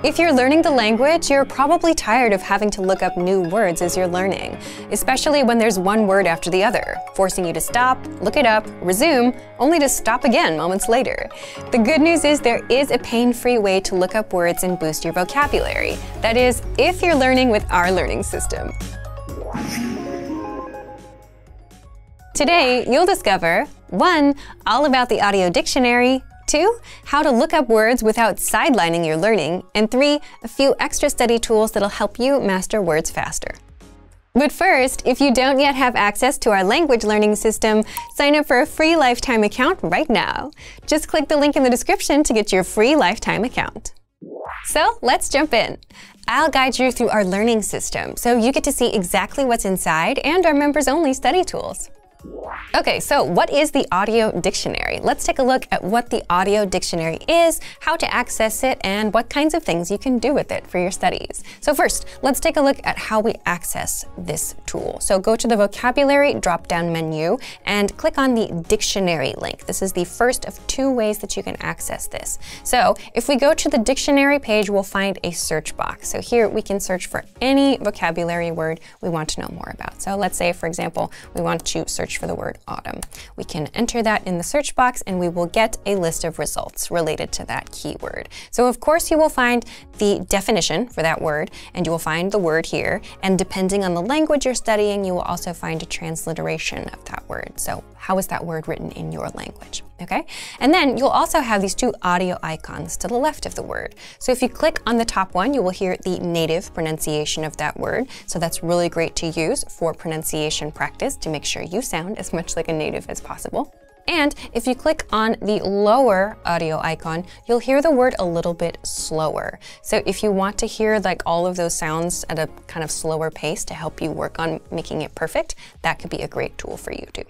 If you're learning the language, you're probably tired of having to look up new words as you're learning, especially when there's one word after the other, forcing you to stop, look it up, resume, only to stop again moments later. The good news is there is a pain-free way to look up words and boost your vocabulary. That is, if you're learning with our learning system. Today, you'll discover 1. All about the audio dictionary, 2. How to look up words without sidelining your learning, and 3. A few extra study tools that'll help you master words faster. But first, if you don't yet have access to our language learning system, sign up for a free lifetime account right now. Just click the link in the description to get your free lifetime account. So let's jump in. I'll guide you through our learning system so you get to see exactly what's inside and our members-only study tools. Okay, so what is the audio dictionary? Let's take a look at what the audio dictionary is, how to access it, and what kinds of things you can do with it for your studies. So first, let's take a look at how we access this tool. So go to the vocabulary drop-down menu and click on the dictionary link. This is the first of 2 ways that you can access this. So if we go to the dictionary page, we'll find a search box. So here we can search for any vocabulary word we want to know more about. So let's say, for example, we want to search for the word autumn. We can enter that in the search box and we will get a list of results related to that keyword. So of course you will find the definition for that word and you will find the word here, and depending on the language you're studying, you will also find a transliteration of that word. So how is that word written in your language? Okay, and then you'll also have these 2 audio icons to the left of the word. So if you click on the top one, you will hear the native pronunciation of that word. So that's really great to use for pronunciation practice to make sure you sound as much like a native as possible. And if you click on the lower audio icon, you'll hear the word a little bit slower. So if you want to hear like all of those sounds at a kind of slower pace to help you work on making it perfect, that could be a great tool for you too.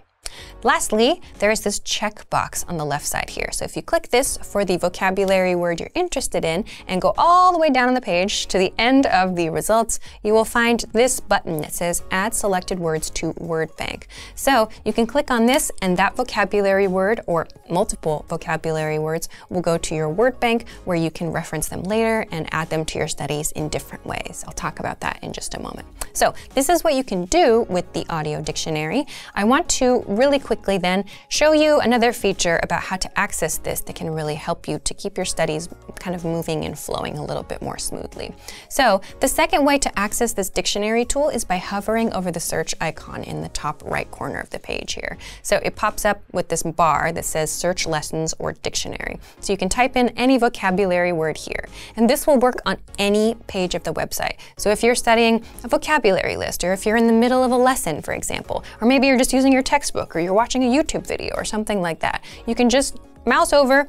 Lastly, there is this check box on the left side here. So if you click this for the vocabulary word you're interested in and go all the way down on the page to the end of the results, you will find this button that says Add Selected Words to Word Bank. So you can click on this and that vocabulary word or multiple vocabulary words will go to your word bank where you can reference them later and add them to your studies in different ways. I'll talk about that in just a moment. So this is what you can do with the audio dictionary. I want to really quickly then show you another feature about how to access this that can really help you to keep your studies kind of moving and flowing a little bit more smoothly. So the second way to access this dictionary tool is by hovering over the search icon in the top right corner of the page here. So it pops up with this bar that says search lessons or dictionary. So you can type in any vocabulary word here, and this will work on any page of the website. So if you're studying a vocabulary list, or if you're in the middle of a lesson, for example, or maybe you're just using your textbook, or you're watching a YouTube video or something like that, you can just mouse over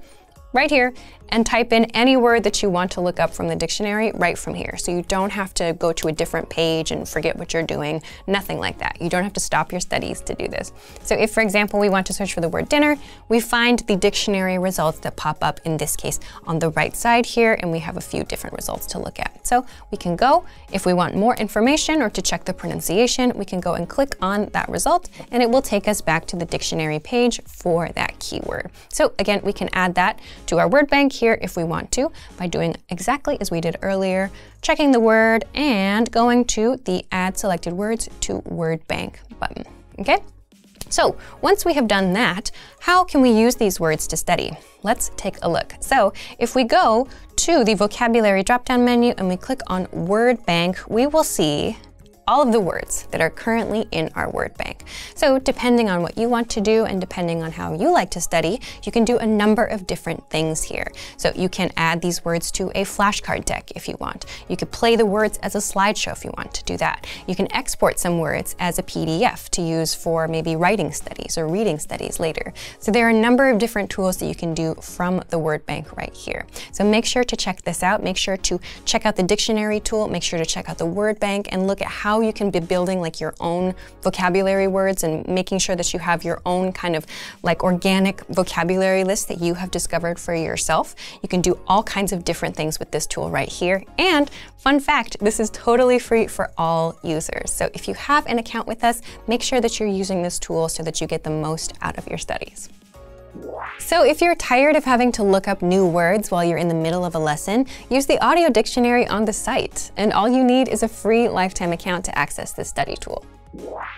right here and type in any word that you want to look up from the dictionary right from here. So you don't have to go to a different page and forget what you're doing, nothing like that. You don't have to stop your studies to do this. So if, for example, we want to search for the word dinner, we find the dictionary results that pop up, in this case, on the right side here, and we have a few different results to look at. So we can go, if we want more information or to check the pronunciation, we can go and click on that result, and it will take us back to the dictionary page for that keyword. So again, we can add that to our word bank here if we want to by doing exactly as we did earlier, checking the word and going to the Add Selected Words to Word Bank button. Okay? So once we have done that, how can we use these words to study? Let's take a look. So if we go to the vocabulary drop-down menu and we click on Word Bank, we will see all of the words that are currently in our word bank. So depending on what you want to do and depending on how you like to study, you can do a number of different things here. So you can add these words to a flashcard deck if you want. You could play the words as a slideshow if you want to do that. You can export some words as a PDF to use for maybe writing studies or reading studies later. So there are a number of different tools that you can do from the word bank right here. So make sure to check this out. Make sure to check out the dictionary tool. Make sure to check out the word bank and look at how you can be building like your own vocabulary words and making sure that you have your own kind of like organic vocabulary list that you have discovered for yourself. You can do all kinds of different things with this tool right here. And fun fact, this is totally free for all users. So if you have an account with us, make sure that you're using this tool so that you get the most out of your studies. So if you're tired of having to look up new words while you're in the middle of a lesson, use the audio dictionary on the site. And all you need is a free lifetime account to access this study tool.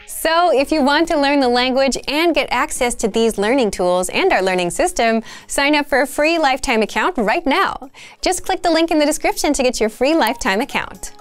So if you want to learn the language and get access to these learning tools and our learning system, sign up for a free lifetime account right now. Just click the link in the description to get your free lifetime account.